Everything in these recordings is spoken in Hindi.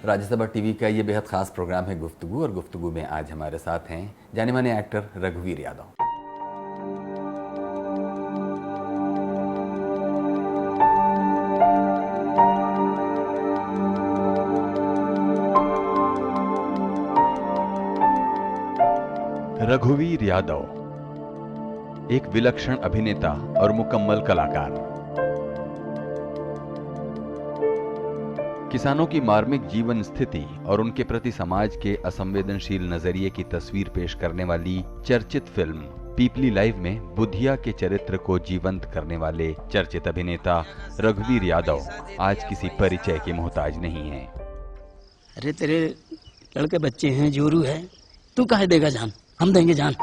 राज्यसभा टीवी का ये बेहद ख़ास प्रोग्राम है गुफ्तगू, और गुफ्तगू में आज हमारे साथ हैं जाने माने एक्टर रघुवीर यादव। रघुवीर यादव एक विलक्षण अभिनेता और मुकम्मल कलाकार। किसानों की मार्मिक जीवन स्थिति और उनके प्रति समाज के असंवेदनशील नजरिए की तस्वीर पेश करने वाली चर्चित फिल्म पीपली लाइव में बुधिया के चरित्र को जीवंत करने वाले चर्चित अभिनेता रघुवीर यादव आज किसी परिचय के मोहताज नहीं हैं। अरे तेरे लड़के बच्चे हैं, जोरू है, तू काहे देगा जान, हम देंगे जान।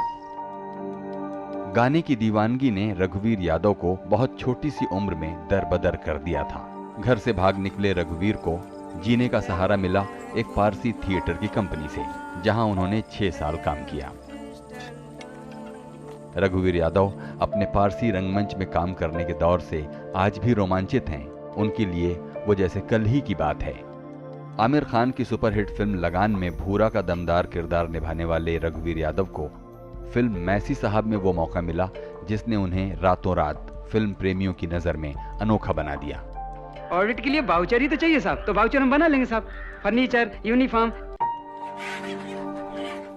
गाने की दीवानगी ने रघुवीर यादव को बहुत छोटी सी उम्र में दरबदर कर दिया था। घर से भाग निकले रघुवीर को जीने का सहारा मिला एक पारसी थिएटर की कंपनी से, जहां उन्होंने 6 साल काम किया। रघुवीर यादव अपने पारसी रंगमंच में काम करने के दौर से आज भी रोमांचित हैं। उनके लिए वो जैसे कल ही की बात है। आमिर खान की सुपरहिट फिल्म लगान में भूरा का दमदार किरदार निभाने वाले रघुवीर यादव को फिल्म मैसी साहब में वो मौका मिला जिसने उन्हें रातों रात फिल्म प्रेमियों की नजर में अनोखा बना दिया। ऑडिट के लिए वाउचर ही तो चाहिए साहब, तो वाउचर हम बना लेंगे साहब, फर्नीचर, यूनिफॉर्म।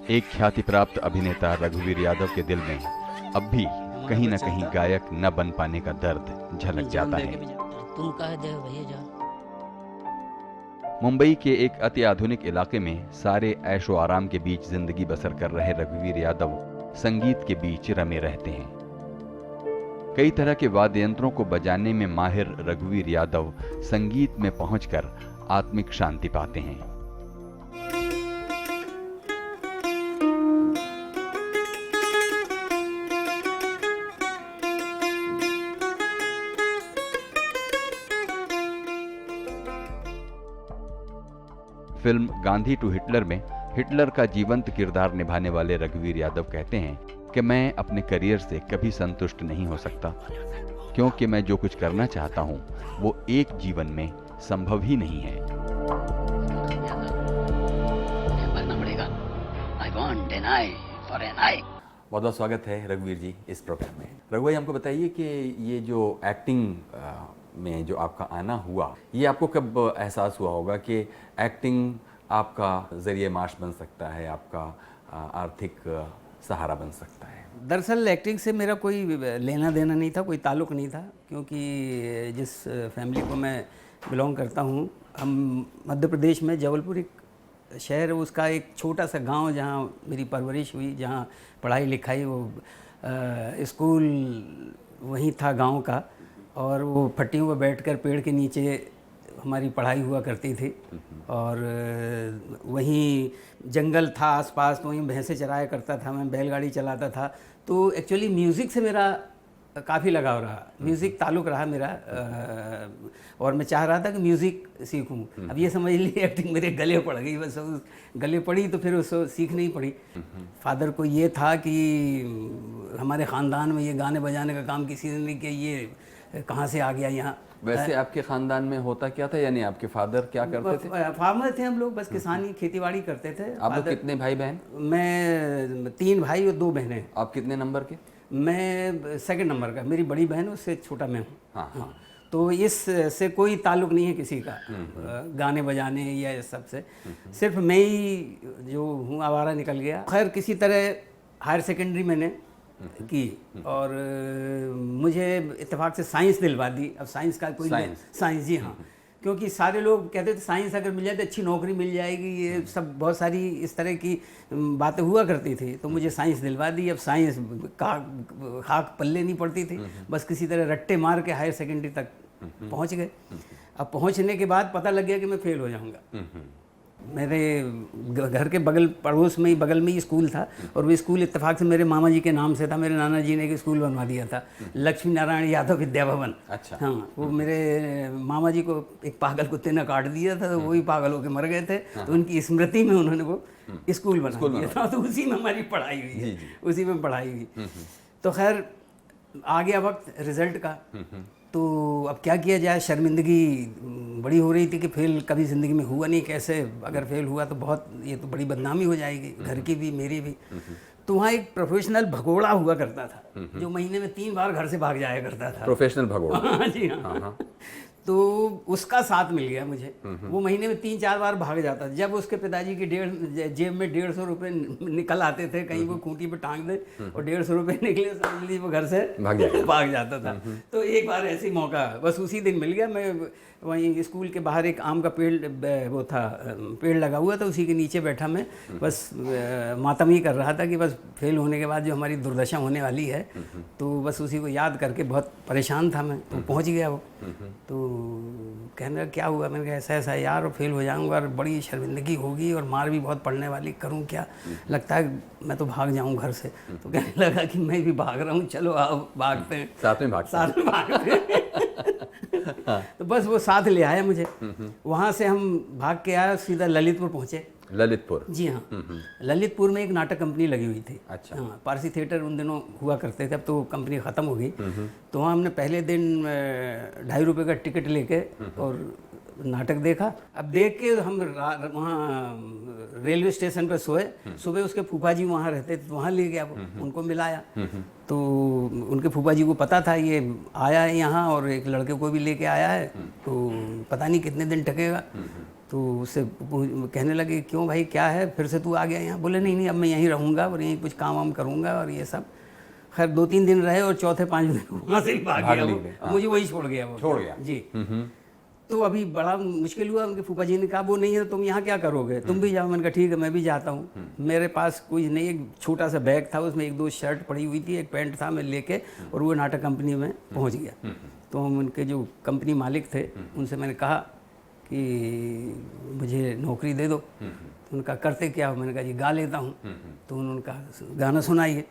एक ख्याति प्राप्त अभिनेता रघुवीर यादव के दिल में अब भी कहीं न कहीं गायक न बन पाने का दर्द झलक जाता है। तुम कह दे भैया जा। मुंबई के एक अति आधुनिक इलाके में सारे ऐशो आराम के बीच जिंदगी बसर कर रहे रघुवीर यादव संगीत के बीच रमे रहते हैं। कई तरह के वाद्य यंत्रों को बजाने में माहिर रघुवीर यादव संगीत में पहुंचकर आत्मिक शांति पाते हैं। फिल्म गांधी टू हिटलर में हिटलर का जीवंत किरदार निभाने वाले रघुवीर यादव कहते हैं कि मैं अपने करियर से कभी संतुष्ट नहीं हो सकता, क्योंकि मैं जो कुछ करना चाहता हूं वो एक जीवन में संभव ही नहीं है। बहुत बहुत स्वागत है रघुवीर जी इस प्रोग्राम में। रघु भाई, हमको बताइए कि ये जो एक्टिंग में जो आपका आना हुआ, ये आपको कब एहसास हुआ होगा कि एक्टिंग आपका जरिए माश बन सकता है, आपका आर्थिक सहारा बन सकता है? दरअसल एक्टिंग से मेरा कोई लेना देना नहीं था, कोई ताल्लुक़ नहीं था, क्योंकि जिस फैमिली को मैं बिलोंग करता हूँ, हम मध्य प्रदेश में जबलपुर एक शहर, उसका एक छोटा सा गांव जहाँ मेरी परवरिश हुई, जहाँ पढ़ाई लिखाई, वो स्कूल वहीं था गांव का, और वो फट्टियों पर बैठकर पेड़ के नीचे हमारी पढ़ाई हुआ करती थी। और वहीं जंगल था आसपास, तो वहीं भैंसे चराया करता था, मैं बैलगाड़ी चलाता था। तो एक्चुअली म्यूज़िक से मेरा काफ़ी लगाव रहा, म्यूज़िक ताल्लुक़ रहा मेरा, और मैं चाह रहा था कि म्यूज़िक सीखूं। अब ये समझ लीजिए एक्टिंग मेरे गले पड़ गई, बस उस गले पड़ी तो फिर उसको सीखनी पड़ी। फादर को ये था कि हमारे ख़ानदान में ये गाने बजाने का काम किसी ने नहीं किया, ये कहाँ से आ गया यहाँ। वैसे आपके खानदान में होता क्या था, यानी आपके फादर क्या करते थे? फार्मर थे हम लोग, बस किसानी खेतीबाड़ी करते थे। आप लोग कितने भाई बहन? मैं 3 भाई और 2 बहनें। आप कितने नंबर के? मैं 2nd नंबर का, मेरी बड़ी बहन उससे छोटा मैं हूँ। हाँ, हाँ। तो इस से कोई ताल्लुक़ नहीं है किसी का, गाने बजाने या इस सब से। सिर्फ मैं ही जो हूँ आवारा निकल गया। खैर किसी तरह हायर सेकेंडरी मैंने की, और मुझे इत्तेफाक से साइंस दिलवा दी। अब साइंस का कोई साइंस जी हाँ, क्योंकि सारे लोग कहते थे साइंस अगर मिल जाए तो अच्छी नौकरी मिल जाएगी, ये सब बहुत सारी इस तरह की बातें हुआ करती थी। तो मुझे साइंस दिलवा दी। अब साइंस का खाक पल्ले नहीं पड़ती थी, बस किसी तरह रट्टे मार के हायर सेकेंडरी तक पहुंच गए। अब पहुंचने के बाद पता लग गया कि मैं फेल हो जाऊंगा। मेरे घर के पड़ोस में ही बगल में ही स्कूल था, और वो स्कूल इत्तेफाक से मेरे मामा जी के नाम से था। मेरे नाना जी ने एक स्कूल बनवा दिया था, लक्ष्मी नारायण यादव विद्या भवन। अच्छा। हाँ, वो मेरे मामा जी को एक पागल कुत्ते ने काट दिया था, तो वही पागल होकर मर गए थे। तो उनकी स्मृति में उन्होंने वो स्कूल बना दिया था, तो उसी में हमारी पढ़ाई हुई है, उसी में पढ़ाई हुई। तो खैर आ गया वक्त रिजल्ट का, तो अब क्या किया जाए, शर्मिंदगी बड़ी हो रही थी कि फेल कभी ज़िंदगी में हुआ नहीं, कैसे अगर फेल हुआ तो बहुत, ये तो बड़ी बदनामी हो जाएगी, घर की भी मेरी भी। तो वहाँ एक प्रोफेशनल भगोड़ा हुआ करता था जो महीने में 3 बार घर से भाग जाया करता था। प्रोफेशनल भगोड़ा। हाँ जी हाँ। तो उसका साथ मिल गया मुझे। वो महीने में 3-4 बार भाग जाता। जब उसके पिताजी की जेब में 150 रुपये निकल आते थे, कहीं वो खूंटी पे टांग दे और 150 रुपये निकले, समझ लीजिए वो घर से भाग जाता था। तो एक बार ऐसी मौका बस उसी दिन मिल गया। मैं वहीं स्कूल के बाहर एक आम का पेड़ वो था, पेड़ लगा हुआ था, उसी के नीचे बैठा मैं बस मातम ही कर रहा था कि बस फेल होने के बाद जो हमारी दुर्दशा होने वाली है, तो बस उसी को याद करके बहुत परेशान था मैं। तो पहुंच गया वो, तो कहने लगा क्या हुआ? मैंने कहा ऐसा ऐसा यार, और फेल हो जाऊंगा और बड़ी शर्मिंदगी होगी और मार भी बहुत पड़ने वाली, करूं क्या? लगता है मैं तो भाग जाऊं घर से। तो कहने लगा कि मैं भी भाग रहा हूं, चलो आओ भागते हैं, साथ में भागते हैं। तो बस वो साथ ले आया मुझे। वहाँ से हम भाग के आए, सीधा ललितपुर पहुँचे। ललितपुर? जी हाँ। ललितपुर में एक नाटक कंपनी लगी हुई थी। अच्छा। हाँ, पारसी थिएटर उन दिनों हुआ करते थे, अब तो कंपनी ख़त्म हो गई। तो वहाँ हमने पहले दिन 2.5 रुपये का टिकट लेके और नाटक देखा। अब देख के हम वहाँ रेलवे स्टेशन पर सोए। सुबह उसके फूफा जी वहाँ रहते थे, वहाँ ले गया वो, उनको मिलाया। तो उनके फूफा जी को पता था ये आया है यहाँ और एक लड़के को भी लेके आया है, तो पता नहीं कितने दिन टकेगा। तो उससे कहने लगे क्यों भाई क्या है, फिर से तू आ गया यहाँ? बोले नहीं नहीं, अब मैं यहीं रहूँगा और यहीं कुछ काम वाम करूँगा और ये सब। खैर 2-3 दिन रहे और चौथे 5 दिन वहाँ से ही भाग गया वो। मुझे वही छोड़ गया वो। छोड़ गया जी। तो अभी बड़ा मुश्किल हुआ। उनके फूफा जी ने कहा वो नहीं है तो तुम यहाँ क्या करोगे, तुम भी जाओ। मैंने कहा ठीक है मैं भी जाता हूँ। मेरे पास कुछ नहीं, एक छोटा सा बैग था, उसमें 1-2 शर्ट पड़ी हुई थी, एक पैंट था, मैं लेके और वो नाटक कंपनी में पहुँच गया। तो हम उनके जो कंपनी मालिक थे उनसे मैंने कहा कि मुझे नौकरी दे दो। तो उनका करते क्या हो? मैंने कहा जी गा लेता हूँ। तो उन्होंने कहा गाना सुनाइए।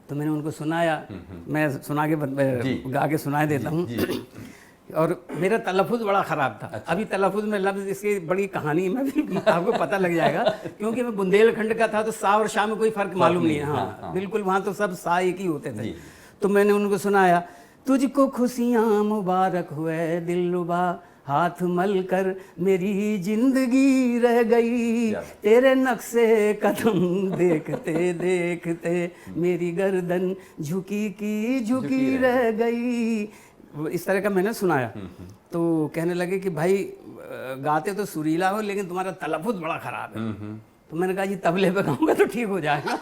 तो मैंने उनको सुनाया। मैं सुना के गा के सुना देता हूँ। और मेरा तलफ़ुज़ बड़ा ख़राब था। अच्छा। अभी तलफ़ुज़ में लफ्ज़ इसकी बड़ी कहानी में भी आपको पता लग जाएगा, क्योंकि मैं बुंदेलखंड का था तो सा और शाह में कोई फ़र्क मालूम नहीं है। हाँ, बिल्कुल वहाँ तो सब सा एक ही होते थे। तो मैंने उनको सुनाया, तुझको खुशियाँ मुबारक हुए दिलरुबा, हाथ मल कर मेरी जिंदगी रह गई, तेरे नक्शे कदम देखते देखते मेरी गर्दन झुकी की झुकी रह गई। इस तरह का मैंने सुनाया। तो कहने लगे कि भाई गाते तो सुरीला हो लेकिन तुम्हारा तलफ़ुज़ बड़ा ख़राब है। तो मैंने कहा जी तबले पे गाऊंगा तो ठीक हो जाएगा।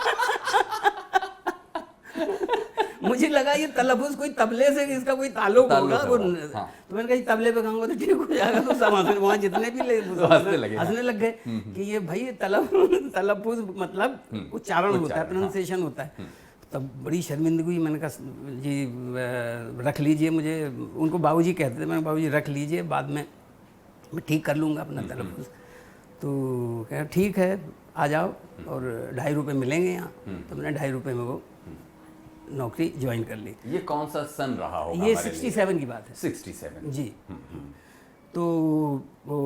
मुझे लगा ये तलफ़ुज़ कोई तबले से इसका कोई ताल्लुक होगा। हाँ। तो मैंने कहा जी तबले पे गाऊंगा तो ठीक हो जाएगा। तो सब वहाँ जितने भी हंसने लग गए कि ये भाई तलफ़ुज़ मतलब उच्चारण होता है, प्रोनाउंसिएशन होता है। तब बड़ी शर्मिंदगी हुई। मैंने कहा जी रख लीजिए, मुझे उनको बाबूजी कहते थे, मैंने बाबूजी रख लीजिए, बाद में मैं ठीक कर लूँगा अपना तलफ़ुज़। तो कहा ठीक है आ जाओ और 2.5 रुपये मिलेंगे यहाँ। तो मैंने 2.5 रुपये में वो नौकरी ज्वाइन कर ली। ये कौन सा सन रहा होगा? ये 67 की बात है। 67 जी। तो वो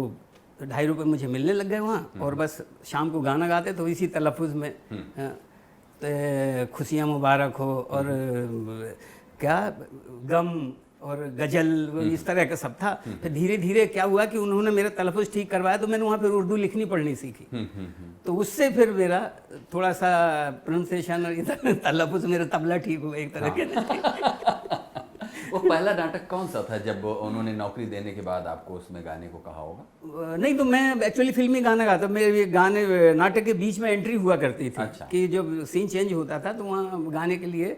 2.5 रुपये मुझे मिलने लग गए वहाँ, और बस शाम को गाना गाते तो इसी तलफ़ुज़ में खुशियाँ मुबारक हो और क्या गम और गज़ल, इस तरह का सब था। फिर धीरे धीरे क्या हुआ कि उन्होंने मेरा तलफ़ुज़ ठीक करवाया, तो मैंने वहाँ फिर उर्दू लिखनी पढ़नी सीखी। तो उससे फिर मेरा थोड़ा सा प्रोनाउंसिएशन और तलफ़ुज़ मेरा तबला ठीक हुआ एक तरह के। वो पहला नाटक कौन सा था जब उन्होंने नौकरी देने के बाद आपको उसमें गाने को कहा होगा? नहीं, तो मैं एक्चुअली फिल्मी गाना गाता, मेरे गाने नाटक के बीच में एंट्री हुआ करती थी। अच्छा। कि जब सीन चेंज होता था तो वहाँ गाने के लिए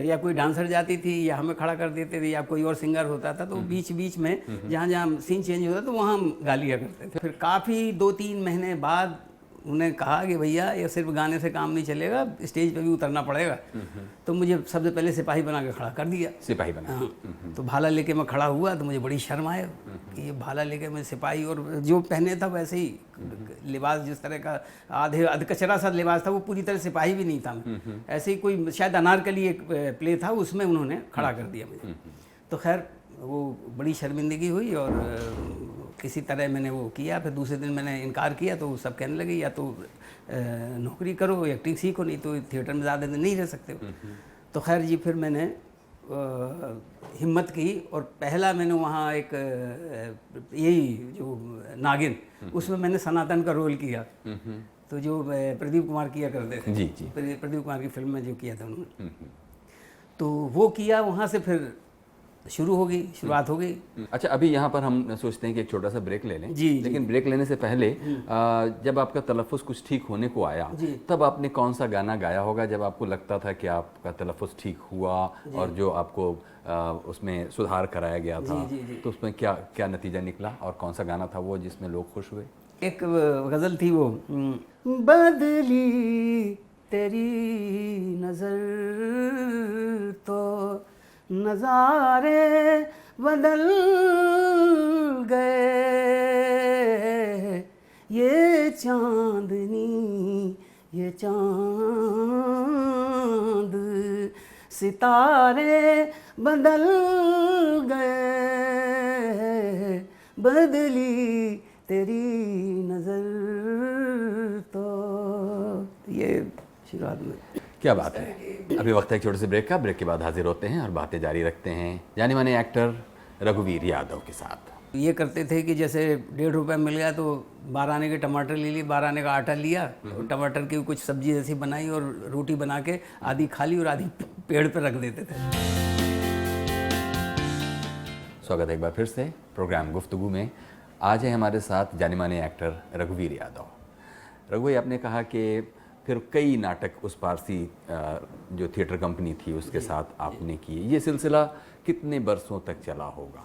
या कोई डांसर जाती थी या हमें खड़ा कर देते थे या कोई और सिंगर होता था, तो बीच बीच में जहाँ जहाँ सीन चेंज होता तो वहाँ हम गा लिया करते थे। फिर काफ़ी 2-3 महीने बाद उन्हें कहा कि भैया ये सिर्फ गाने से काम नहीं चलेगा, स्टेज पे भी उतरना पड़ेगा। तो मुझे सबसे पहले सिपाही बना के खड़ा कर दिया। सिपाही बना? हाँ। तो भाला लेके मैं खड़ा हुआ तो मुझे बड़ी शर्म आया कि ये भाला लेके मैं सिपाही, और जो पहने था वैसे ही लिबास, जिस तरह का अधकचरा सा लिबास था, वो पूरी तरह सिपाही भी नहीं था मैं, ऐसे ही कोई शायद अनारकली एक प्ले था उसमें उन्होंने खड़ा कर दिया मुझे। तो खैर वो बड़ी शर्मिंदगी हुई और किसी तरह मैंने वो किया। फिर दूसरे दिन मैंने इनकार किया तो सब कहने लगे या तो नौकरी करो, एक्टिंग सीखो, नहीं तो थिएटर में ज़्यादा दिन नहीं रह सकते हो। तो खैर जी फिर मैंने हिम्मत की और पहला मैंने वहाँ एक यही जो नागिन उसमें मैंने सनातन का रोल किया। तो जो प्रदीप कुमार किया करते थे, जी जी। प्रदीप कुमार की फिल्म में जो किया था उन्होंने, तो वो किया। वहाँ से फिर शुरू हो गई, शुरुआत हो गई। अच्छा, अभी यहाँ पर हम सोचते हैं कि एक छोटा सा ब्रेक ले लें। जी, लेकिन ब्रेक लेने से पहले जब आपका तलफ़ुज़ कुछ ठीक होने को आया, तब आपने कौन सा गाना गाया होगा जब आपको लगता था कि आपका तलफ़ुज़ ठीक हुआ और जो आपको उसमें सुधार कराया गया था, तो उसमें क्या क्या नतीजा निकला और कौन सा गाना था वो जिसमें लोग खुश हुए? एक गज़ल थी वो, बदली तेरी नज़र तो नज़ारे बदल गए, ये चांदनी ये चांद सितारे बदल गए, बदली तेरी नज़र तो। ये शुरुआत में। क्या बात है। अभी वक्त है एक छोटे से ब्रेक का। ब्रेक के बाद हाजिर होते हैं और बातें जारी रखते हैं जाने माने एक्टर रघुवीर यादव के साथ। ये करते थे कि जैसे 1.5 रुपये मिल गया तो 12 आने के टमाटर ले लिए, 12 आने का आटा लिया, टमाटर की कुछ सब्जी जैसी बनाई और रोटी बना के आधी खा ली और आधी पेड़ पर रख देते थे। स्वागत है एक बार फिर से प्रोग्राम गुफ्तगू में। आज है हमारे साथ जाने माने एक्टर रघुवीर यादव। रघु भाई, आपने कहा कि फिर कई नाटक उस पारसी जो थिएटर कंपनी थी उसके साथ आपने किए। ये सिलसिला कितने बरसों तक चला होगा?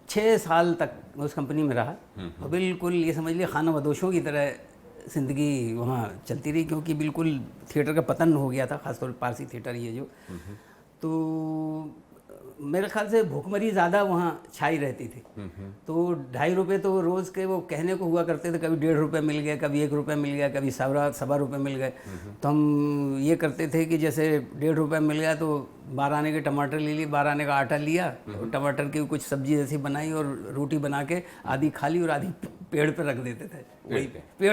6 साल तक मैं उस कंपनी में रहा और बिल्कुल ये समझ लिया खाना बदोशों की तरह ज़िंदगी वहाँ चलती रही, क्योंकि बिल्कुल थिएटर का पतन हो गया था, ख़ासतौर पर पारसी थिएटर ये जो। तो मेरे ख्याल से भूखमरी ज़्यादा वहाँ छाई रहती थी। तो 2.5 रुपये तो रोज़ के वो कहने को हुआ करते थे, कभी 1.5 रुपये मिल गया, कभी 1 रुपये मिल गया, कभी 1.25 रुपये मिल गए। तो हम ये करते थे कि जैसे 1.5 रुपये मिल गया तो 12 आने के टमाटर ले लिए, 12 आने का आटा लिया, टमाटर की कुछ सब्जी जैसी बनाई और रोटी बना के आधी खा ली और आधी पेड़ पर रख देते थे, वही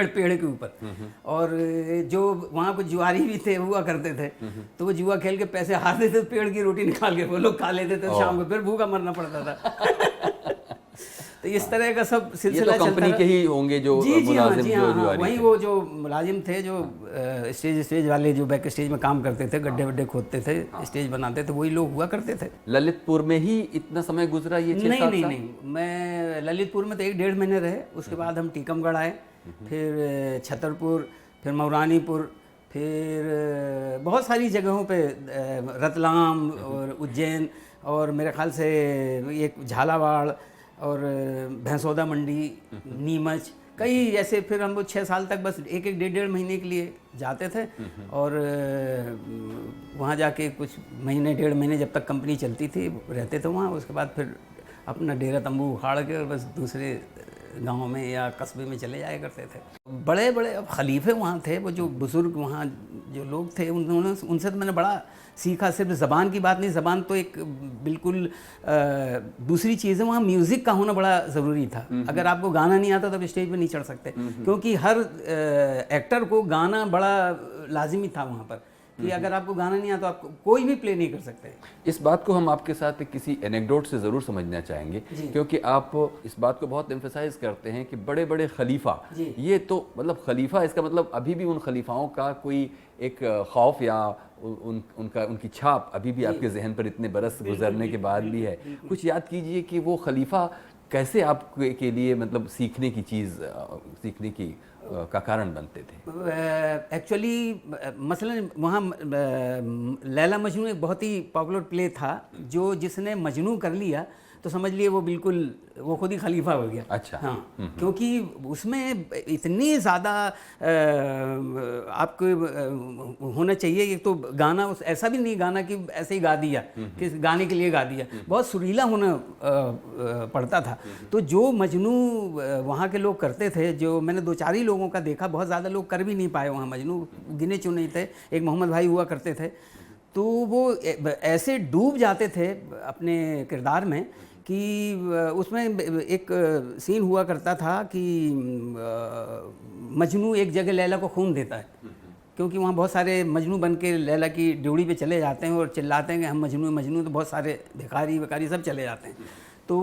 पेड़ के ऊपर। और जो वहाँ कुछ जुआरी भी थे हुआ करते थे, तो वो जुआ खेल के पैसे हार देते, पेड़ की रोटी निकाल के वो लोग खा लेते थे, शाम को फिर भूखा मरना पड़ता था। तो इस तरह का सब सिलसिला ये तो कंपनी के ही होंगे जो मुलाजिम जो जुआरी वही थे। वो जो मुलाजिम थे जो स्टेज वाले जो बैक स्टेज में काम करते थे, गड्ढे वड्ढे खोदते थे, स्टेज बनाते थे, वही लोग हुआ करते थे। ललितपुर में ही इतना समय गुजरा ये 6-7 साल? नहीं, मैं ललितपुर में तो 1-1.5 महीने रहे। उसके बाद हम टीकमगढ़ आए, फिर छतरपुर, फिर मऊरानीपुर, फिर बहुत सारी जगहों पे, रतलाम और उज्जैन, और मेरे ख्याल से एक झालावाड़ और भैंसौदा मंडी, नीमच, कई ऐसे। फिर हम वो 6 साल तक बस 1-1 महीने के लिए जाते थे और वहाँ जाके कुछ महीने 1.5 महीने जब तक कंपनी चलती थी रहते थे वहाँ। उसके बाद फिर अपना डेरा तंबू उखाड़ के और बस दूसरे गांव में या कस्बे में चले जाया करते थे। बड़े बड़े अब खलीफे वहाँ थे, वो जो बुज़ुर्ग वहाँ जो लोग थे, उन्होंने उनसे तो मैंने बड़ा सीखा। सिर्फ ज़बान की बात नहीं, ज़बान तो एक बिल्कुल दूसरी चीज़ है। वहाँ म्यूज़िक का होना बड़ा ज़रूरी था। अगर आपको गाना नहीं आता तो आप स्टेज पे नहीं चढ़ सकते, क्योंकि हर एक्टर को गाना बड़ा लाजिमी था वहाँ पर, कि अगर आपको गाना नहीं आता तो आप कोई भी प्ले नहीं कर सकते। इस बात को हम आपके साथ किसी एनेक्डोट से ज़रूर समझना चाहेंगे, क्योंकि आप इस बात को बहुत एम्फेसाइज करते हैं कि बड़े बड़े खलीफा, ये तो मतलब खलीफा, इसका मतलब अभी भी उन खलीफाओं का कोई एक खौफ या उनकी छाप अभी भी आपके जहन पर इतने बरस गुजरने के बाद भी है। कुछ याद कीजिए कि वो खलीफा कैसे आपके लिए मतलब सीखने की चीज़, सीखने की का कारण बनते थे। एक्चुअली मसलन वहाँ लैला मजनू एक बहुत ही पॉपुलर प्ले था, जो जिसने मजनू कर लिया तो समझ लिए वो बिल्कुल वो खुद ही खलीफा हो गया। अच्छा। हाँ, क्योंकि उसमें इतनी ज़्यादा आपको होना चाहिए। एक तो गाना ऐसा भी नहीं गाना कि ऐसे ही गा दिया, कि गाने के लिए गा दिया, बहुत सुरीला होना पड़ता था। तो जो मजनू वहाँ के लोग करते थे, जो मैंने 2-4 ही लोगों का देखा, बहुत ज़्यादा लोग कर भी नहीं पाए वहाँ मजनू, गिने चुने थे। एक मोहम्मद भाई हुआ करते थे, तो वो ऐसे डूब जाते थे अपने किरदार में कि उसमें एक सीन हुआ करता था कि मजनू एक जगह लैला को खून देता है, क्योंकि वहाँ बहुत सारे मजनू बन के लैला की ड्योढ़ी पे चले जाते हैं और चिल्लाते हैं कि हम मजनू मजनू, तो बहुत सारे भिखारी विखारी सब चले जाते हैं। तो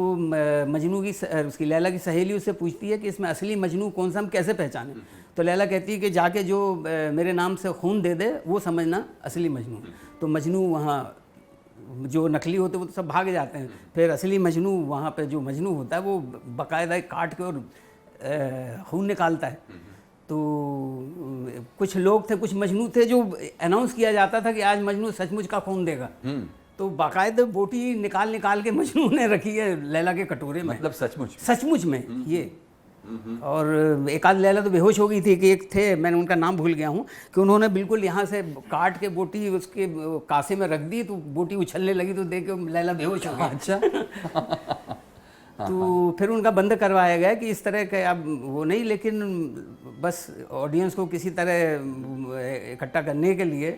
मजनू की उसकी लैला की सहेली उससे पूछती है कि इसमें असली मजनू कौन सा, हम कैसे पहचानें? तो लैला कहती है कि जाके जो मेरे नाम से खून दे दे वो समझना असली मजनू। तो मजनू वहाँ, जो नकली होते वो तो सब भाग जाते हैं, फिर असली मजनू वहाँ पे जो मजनू होता है वो बाकायदा काट के और खून निकालता है। तो कुछ लोग थे, कुछ मजनू थे जो अनाउंस किया जाता था कि आज मजनू सचमुच का खून देगा। तो बाकायदा बोटी निकाल निकाल के मजनू ने रखी है लैला के कटोरे में, मतलब सचमुच सचमुच में ये। और एक आध लैला तो बेहोश हो गई थी कि एक थे, मैंने उनका नाम भूल गया हूँ, कि उन्होंने बिल्कुल यहाँ से काट के बोटी उसके कासे में रख दी, तो बोटी उछलने लगी, तो देख के लैला बेहोश हो गई। अच्छा तो फिर उनका बंद करवाया गया कि इस तरह का अब वो नहीं, लेकिन बस ऑडियंस को किसी तरह इकट्ठा करने के लिए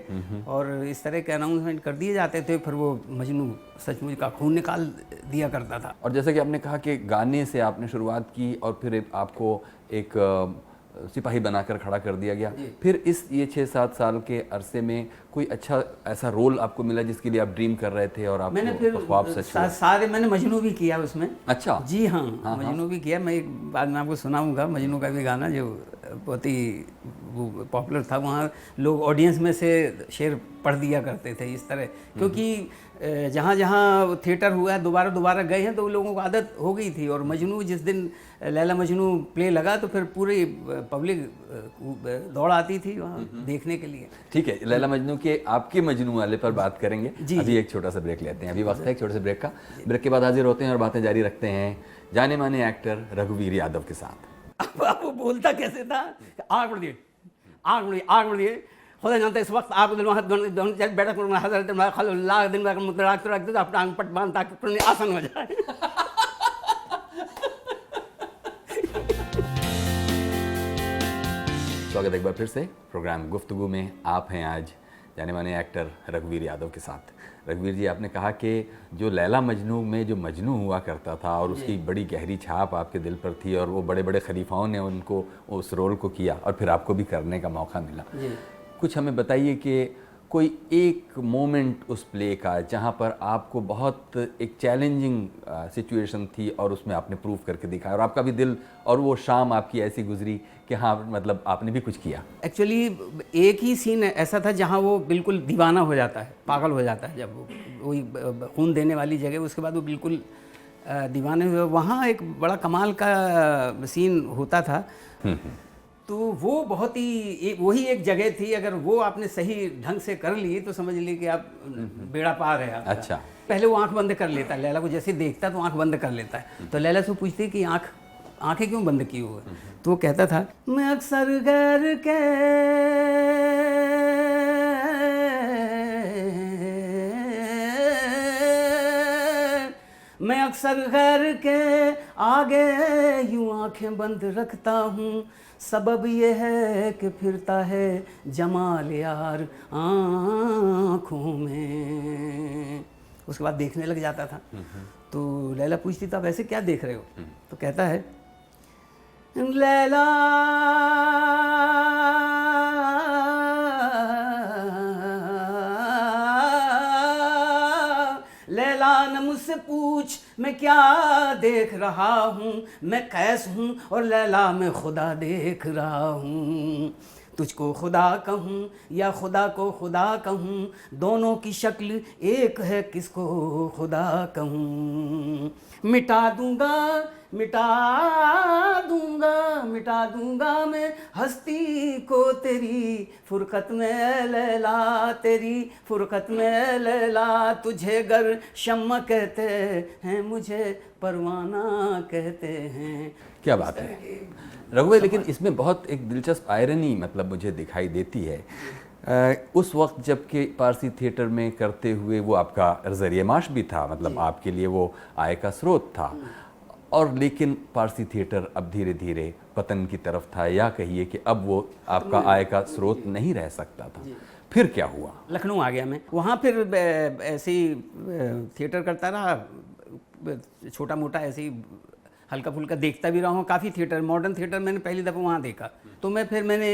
और इस तरह के अनाउंसमेंट कर दिए जाते थे, फिर वो मजनू सचमुच का खून निकाल दिया करता था। और जैसे कि आपने कहा कि गाने से आपने शुरुआत की और फिर आपको एक सिपाही बनाकर खड़ा कर दिया गया, फिर ये 6-7 साल के अरसे में कोई अच्छा ऐसा रोल आपको मिला जिसके लिए आप ड्रीम कर रहे थे और मैंने फिर ख्वाब सच हुआ? सारे मैंने मजनू भी किया उसमें। अच्छा जी हाँ, मजनू भी किया। मैं एक बाद में आपको सुनाऊंगा मजनू का भी गाना, जो बहुत ही वो पॉपुलर था। वहाँ लोग ऑडियंस में से शेर पढ़ दिया करते थे इस तरह, क्योंकि जहाँ जहाँ थिएटर हुआ है दोबारा गए हैं तो लोगों को आदत हो गई थी। और मजनू जिस दिन लैला मजनू प्ले लगा तो फिर पूरी पब्लिक दौड़ आती थी वहाँ देखने के लिए। ठीक है, लैला मजनू के आपके मजनू वाले पर बात करेंगे। अभी एक छोटा सा ब्रेक लेते हैं, अभी वक्त है एक छोटे से ब्रेक का। ब्रेक के बाद हाजिर होते हैं और बातें जारी रखते हैं जाने माने एक्टर रघुवीर यादव के साथ। अब वो बोलता कैसे था, आग बढ़ दिए, आग बढ़ दिए, आग बढ़ दिए। खुदा जानता है इस वक्त आप बैठक दिन रखते तो अपना पट बांध ताकि आसन हो जाए। स्वागत एक बार फिर से प्रोग्राम गुफ्तगू में। आप हैं आज जाने माने एक्टर रघुवीर यादव के साथ। रघुवीर जी, आपने कहा कि जो लैला मजनू में जो मजनू हुआ करता था और उसकी बड़ी गहरी छाप आपके दिल पर थी और वो बड़े बड़े खलीफाओं ने उनको उस रोल को किया और फिर आपको भी करने का मौका मिला। कुछ हमें बताइए कि कोई एक मोमेंट उस प्ले का जहाँ पर आपको बहुत एक चैलेंजिंग सिचुएशन थी और उसमें आपने प्रूव करके दिखाया और आपका भी दिल, और वो शाम आपकी ऐसी गुजरी कि हाँ मतलब आपने भी कुछ किया। एक्चुअली एक ही सीन ऐसा था जहाँ वो बिल्कुल दीवाना हो जाता है, पागल हो जाता है, जब वो वही खून देने वाली जगह, उसके बाद वो बिल्कुल दीवाने हुए। वहाँ एक बड़ा कमाल का सीन होता था। तो वो बहुत ही वही एक जगह थी, अगर वो आपने सही ढंग से कर ली तो समझ ली कि आप बेड़ा पार है आपका। अच्छा। पहले वो आंख बंद कर लेता है, लैला को जैसे देखता तो आंख बंद कर लेता है। तो लैला से पूछती कि आंखें क्यों बंद की हुई? तो वो कहता था, मैं अक्सर गैर के मैं अक्सर गैर के आगे यूं आंखें बंद रखता हूँ, सबब ये है कि फिरता है जमाल यार आँखों में। उसके बाद देखने लग जाता था। तो लैला पूछती तो आप ऐसे क्या देख रहे हो? तो कहता है, लैला लैला न मुझसे पूछ मैं क्या देख रहा हूँ, मैं कैस हूँ और लैला मैं खुदा देख रहा हूँ। तुझको खुदा कहूँ या खुदा को खुदा कहूँ, दोनों की शक्ल एक है, किसको खुदा कहूँ। मिटा दूंगा मिटा दूंगा मिटा दूंगा मैं हस्ती को तेरी फुरकत में लैला, तेरी फुरकत में लैला। तुझे गर शम्मा कहते हैं, मुझे परवाना कहते हैं। क्या बात है रघुवीर, लेकिन इसमें बहुत एक दिलचस्प आयरनी मतलब मुझे दिखाई देती है। उस वक्त जबकि पारसी थिएटर में करते हुए वो आपका ज़रिए माश भी था, मतलब आपके लिए वो आय का स्रोत था, और लेकिन पारसी थिएटर अब धीरे धीरे पतन की तरफ था, या कहिए कि अब वो आपका आय का स्रोत नहीं रह सकता था। फिर क्या हुआ? लखनऊ आ गया मैं। वहाँ फिर ऐसे ही थिएटर करता रहा, छोटा मोटा ऐसे ही हल्का फुल्का देखता भी रहा हूँ। काफ़ी थिएटर, मॉडर्न थिएटर मैंने पहली दफ़ा वहाँ देखा। तो मैंने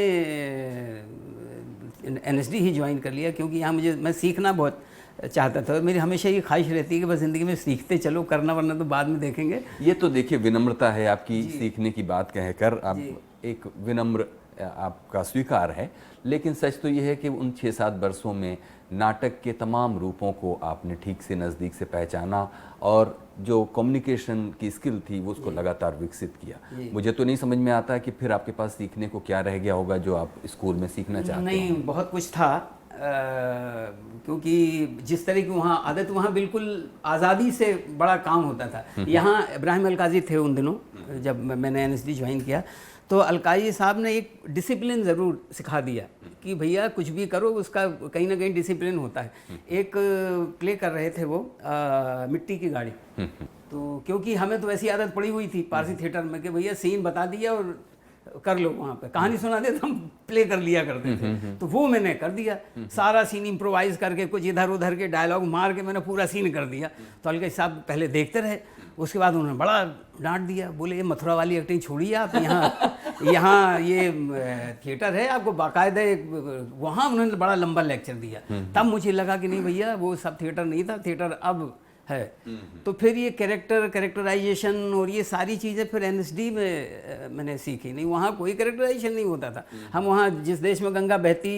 एनएसडी ही ज्वाइन कर लिया, क्योंकि यहाँ मैं सीखना बहुत चाहता था। मेरी हमेशा ये ख्वाहिश रहती है कि बस ज़िंदगी में सीखते चलो, करना वरना तो बाद में देखेंगे। ये तो देखिए विनम्रता है आपकी, सीखने की बात कहकर आप एक विनम्र आपका स्वीकार है। लेकिन सच तो ये है कि उन 6-7 वर्षों में नाटक के तमाम रूपों को आपने ठीक से नज़दीक से पहचाना और जो कम्युनिकेशन की स्किल थी वो उसको लगातार विकसित किया। मुझे तो नहीं समझ में आता है कि फिर आपके पास सीखने को क्या रह गया होगा जो आप स्कूल में सीखना चाहते हैं। नहीं, बहुत कुछ था, क्योंकि जिस तरह की वहाँ आदत, वहाँ बिल्कुल आज़ादी से बड़ा काम होता था। यहाँ इब्राहिम अलकाजी थे उन दिनों जब मैंने एनएसडी ज्वाइन किया, तो अलकाजी साहब ने एक डिसिप्लिन ज़रूर सिखा दिया कि भैया कुछ भी करो उसका कहीं ना कहीं डिसिप्लिन होता है। एक प्ले कर रहे थे वो मिट्टी की गाड़ी, तो क्योंकि हमें तो ऐसी आदत पड़ी हुई थी पारसी थिएटर में कि भैया सीन बता दिया और कर लो, वहाँ पे कहानी सुना दे तो हम प्ले कर लिया करते थे। तो वो मैंने कर दिया, सारा सीन इम्प्रोवाइज करके कुछ इधर उधर के डायलॉग मार के मैंने पूरा सीन कर दिया। तो अलकाजी साहब पहले देखते रहे, उसके बाद उन्होंने बड़ा डांट दिया, बोले ये मथुरा वाली एक्टिंग छोड़िए आप, यहाँ ये थिएटर है, आपको बाकायदा वहाँ उन्होंने बड़ा लंबा लेक्चर दिया। तब मुझे लगा कि नहीं भैया वो सब थिएटर नहीं था, थिएटर अब है। तो फिर ये कैरेक्टराइजेशन और ये सारी चीज़ें फिर एनएसडी में मैंने सीखी। नहीं, वहाँ कोई कैरेक्टराइजेशन नहीं होता था। हम वहाँ जिस देश में गंगा बहती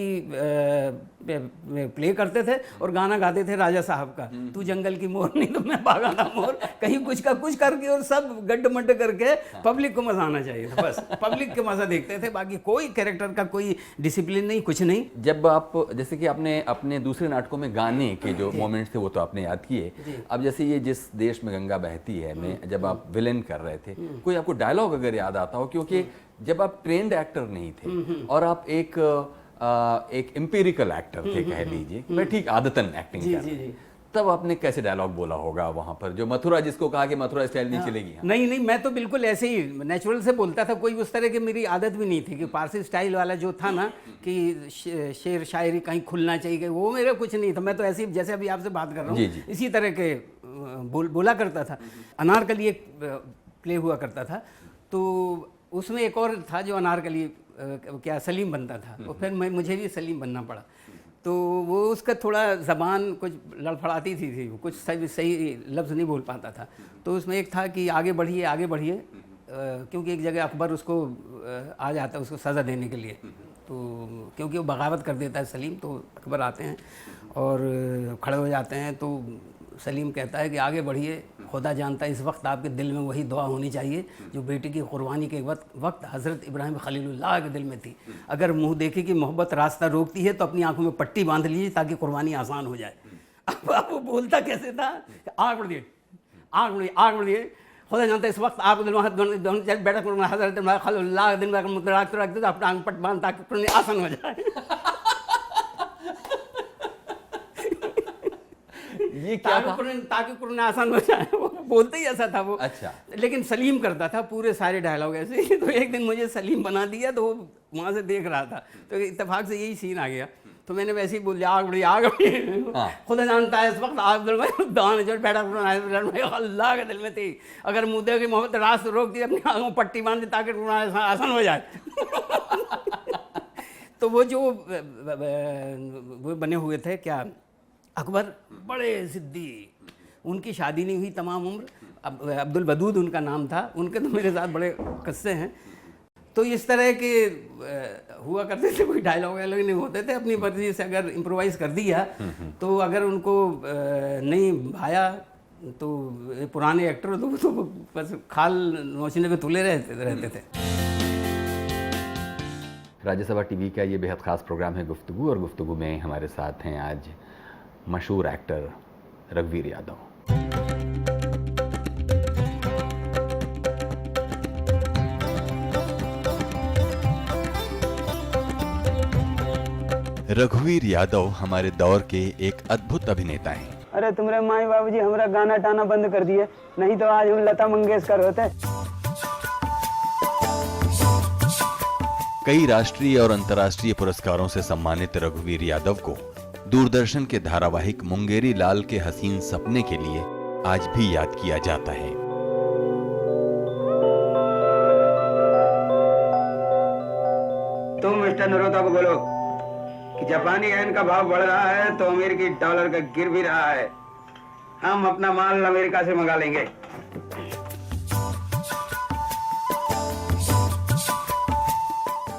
प्ले करते थे और गाना गाते थे राजा साहब का, तू जंगल की मोर नहीं तो मैं भागा था मोर, कहीं कुछ का कुछ करके और सब गड्ढ-मड्ढ करके पब्लिक को मजा आना चाहिए था, बस पब्लिक के मजा देखते थे, बाकी कोई कैरेक्टर का कोई डिसिप्लिन नहीं, कुछ नहीं। जब आप जैसे कि आपने अपने दूसरे नाटकों में गाने के जो मोमेंट्स थे वो तो आपने याद किए, अब जैसे ये जिस देश में गंगा बहती है में जब आप विलेन कर रहे थे, कोई आपको डायलॉग अगर याद आता हो, क्योंकि जब आप ट्रेंड एक्टर नहीं थे और आप एक एम्पिरिकल एक्टर थे कह लीजिए, मैं ठीक आदतन एक्टिंग कर रहे थे, तब आपने कैसे डायलॉग बोला होगा वहां पर, जो मथुरा जिसको कहा कि मथुरा स्टाइल नहीं चलेगी? नहीं, मैं तो बिल्कुल ऐसे ही नेचुरल से बोलता था, कोई उस तरह की मेरी आदत भी नहीं थी कि पारसी स्टाइल वाला जो था ना कि शेर शायरी कहीं खुलना चाहिए, वो मेरा कुछ नहीं था। मैं तो ऐसे ही जैसे अभी आपसे बात कर रहा हूँ इसी तरह के बोला करता था। अनारकली एक प्ले हुआ करता था, तो उसमें एक और था जो अनारकली क्या सलीम बनता था, और फिर मुझे भी सलीम बनना पड़ा। तो वो उसका थोड़ा ज़बान कुछ लड़फड़ाती थी, कुछ सही लफ्ज़ नहीं बोल पाता था। तो उसमें एक था कि आगे बढ़िए आगे बढ़िए, क्योंकि एक जगह अकबर उसको आ जाता है उसको सज़ा देने के लिए, तो क्योंकि वो बगावत कर देता है सलीम, तो अकबर आते हैं और खड़े हो जाते हैं। तो सलीम कहता है कि आगे बढ़िए, खुदा जानता है इस वक्त आपके दिल में वही दुआ होनी चाहिए जो बेटी की कुर्बानी के वक्त हज़रत इब्राहिम खलीलुल्लाह के दिल में थी। अगर मुंह देखे कि मोहब्बत रास्ता रोकती है तो अपनी आंखों में पट्टी बांध लीजिए ताकि कुर्बानी आसान हो जाए। अब वो बोलता कैसे था, आग बढ़िए आग बढ़िए आग बढ़िए, खुदा जानता है इस वक्त आपके दिल में बेटा हज़रत खलीलुल्लाह के दिल में रखते तो अपना आंख पट्टी बांध ताकि कुर्बानी आसान हो जाए। ये क्या था? ताकि कुरान आसान हो जाए, वो बोलते ही ऐसा था वो। अच्छा। लेकिन सलीम करता था पूरे सारे डायलॉग ऐसे ही। तो एक दिन मुझे सलीम बना दिया, तो वो वहाँ से देख रहा था, तो इत्तेफाक से यही सीन आ गया। तो मैंने वैसे ही बोल दिया आग बढ़ी खुदा जानता है इस वक्त आग दिल में दान जो बैठा अल्लाह के दिल में थी, अगर मुद्दे की मोहब्बत रास्ते रोक दी अपनी आंखों में पट्टी बांध दी ताकि आसान हो जाए। तो वो जो वो बने हुए थे क्या अकबर, बड़े ज़िद्दी, उनकी शादी नहीं हुई तमाम उम्र, अब्दुल वदूद उनका नाम था, उनके तो मेरे साथ बड़े किस्से हैं। तो इस तरह के हुआ करते थे, कोई डायलॉग वायलॉग नहीं होते थे, अपनी मर्जी से अगर इम्प्रोवाइज़ कर दिया तो अगर उनको नहीं भाया तो पुराने एक्टर तो बस खाल नोचने पे तुले रहते थे। राज्यसभा टीवी का ये बेहद ख़ास प्रोग्राम है गुफ्तगू, और गुफ्तगू में हमारे साथ हैं आज मशहूर एक्टर रघुवीर यादव। रघुवीर यादव हमारे दौर के एक अद्भुत अभिनेता हैं। अरे तुम्हारे माई बाबूजी हमारा गाना टाना बंद कर दिए, नहीं तो आज हम लता मंगेशकर होते। कई राष्ट्रीय और अंतर्राष्ट्रीय पुरस्कारों से सम्मानित रघुवीर यादव को दूरदर्शन के धारावाहिक मुंगेरी लाल के हसीन सपने के लिए आज भी याद किया जाता है। तुम मिस्टर नरोदा को बोलो कि जापानी येन का भाव बढ़ रहा है तो अमेरिकी डॉलर का गिर भी रहा है। हम अपना माल अमेरिका से मंगा लेंगे।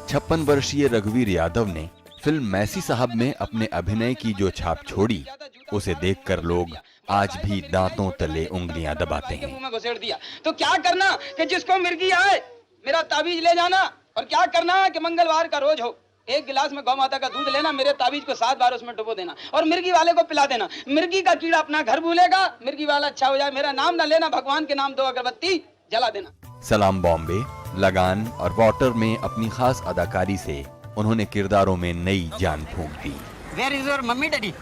56 वर्षीय रघुवीर यादव ने फिल्म मैसी साहब में अपने अभिनय की जो छाप छोड़ी, उसे देखकर लोग आज भी दांतों तले उंगलियां दबाते हैं। मुंह में घुसेड़ दिया। तो क्या करना कि जिसको मिर्गी आए मेरा ताबीज ले जाना, और क्या करना कि मंगलवार का रोज हो, एक गिलास में गौ माता का दूध लेना, मेरे ताबीज को 7 बार उसमें डुबो देना और मिर्गी वाले को पिला देना। मिर्गी का कीड़ा अपना घर भूलेगा, मिर्गी वाला अच्छा हो जाए, मेरा नाम ना लेना, भगवान के नाम 2 अगरबत्ती जला देना। सलाम बॉम्बे, लगान और वाटर में अपनी खास अदाकारी से उन्होंने किरदारों में नई जान फूंक दी। Where is your mummy daddy?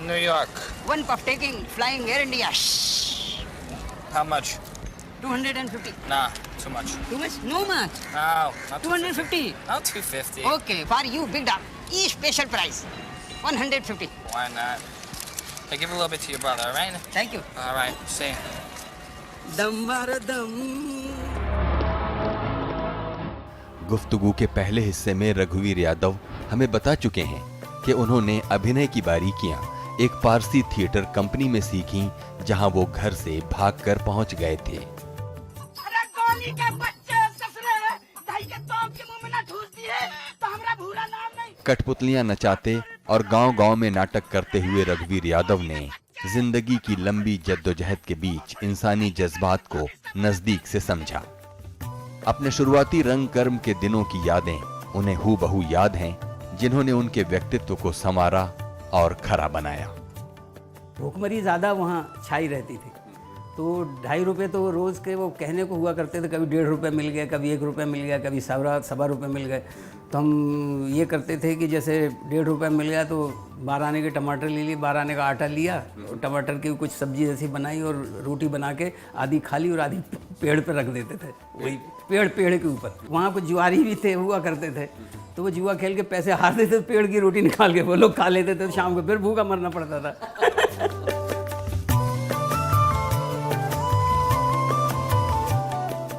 New York. One puff taking, flying Air India. How much? 250. Nah, too much. Too much? No much. No, not 250. Not 250. Okay, for you, big dog. E special price. 150. Why not? I give a little bit to your brother, all right? Thank you. All right, see. दम मारो दम। गुफ्तगू के पहले हिस्से में रघुवीर यादव हमें बता चुके हैं कि उन्होंने अभिनय की बारीकियां एक पारसी थिएटर कंपनी में सीखी, जहां वो घर से भागकर पहुंच गए थे। अरे गोली के बच्चे ससुरे दही के तोप के मुंह में ना ठूस दिए तो हमरा भूरा नाम नहीं। कठपुतलियां नचाते और गांव-गांव में नाटक करते हुए रघुवीर यादव ने जिंदगी की लंबी जद्दोजहद के बीच इंसानी जज्बात को नजदीक से समझा। अपने शुरुआती रंग कर्म के दिनों की यादें उन्हें हूबहू याद हैं, जिन्होंने उनके व्यक्तित्व को संवारा और खरा बनाया। भूखमरी ज़्यादा वहाँ छाई रहती थी, तो 2.5 रुपये तो रोज़ के वो कहने को हुआ करते थे। कभी 1.5 रुपये मिल गया, कभी 1 रुपये मिल गया, कभी 1.25 रुपये मिल गए। तो हम ये करते थे कि जैसे 1.5 रुपये मिल गया तो 12 आने के टमाटर ले लिए, 12 आने का आटा लिया, और टमाटर की कुछ सब्जी जैसी बनाई और रोटी बना के आधी खा ली और आधी पेड़ पर रख देते थे। वही पेड़ के ऊपर। वहाँ कुछ जुआरी भी थे, हुआ करते थे, तो वो जुआ खेल के पैसे हार देते, पेड़ की रोटी निकाल के वो लोग खा लेते थे। तो शाम को फिर भूखा मरना पड़ता था।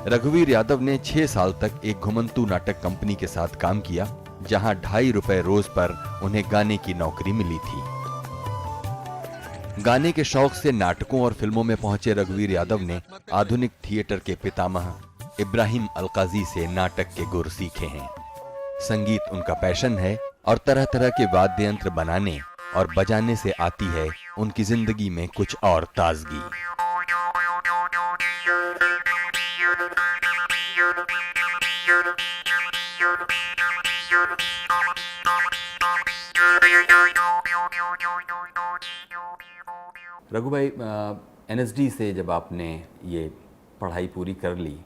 रघुवीर यादव ने 6 साल तक एक घुमंतू नाटक कंपनी के साथ काम किया, जहां 2.5 रुपए रोज पर उन्हें गाने की नौकरी मिली थी। गाने के शौक से नाटकों और फिल्मों में पहुंचे रघुवीर यादव ने आधुनिक थिएटर के पितामह इब्राहिम अलकाजी से नाटक के गुर सीखे हैं। संगीत उनका पैशन है और तरह तरह के वाद्य यंत्र बनाने और बजाने से आती है उनकी जिंदगी में कुछ और ताजगी। रघु भाई, एनएसडी से जब आपने ये पढ़ाई पूरी कर ली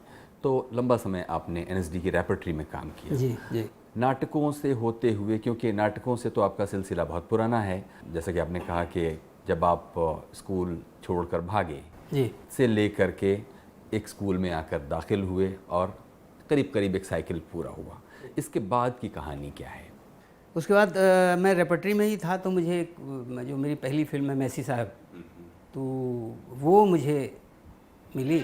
तो लंबा समय आपने एनएसडी की रेपर्टरी में काम किया। जी जी। नाटकों से होते हुए, क्योंकि नाटकों से तो आपका सिलसिला बहुत पुराना है, जैसा कि आपने कहा कि जब आप स्कूल छोड़कर भागे जी से लेकर के एक स्कूल में आकर दाखिल हुए और करीब करीब एक साइकिल पूरा हुआ, इसके बाद की कहानी क्या है? उसके बाद मैं रेपर्टरी में ही था, तो मुझे जो मेरी पहली फिल्म है मैसी साहब, तो वो मुझे मिली।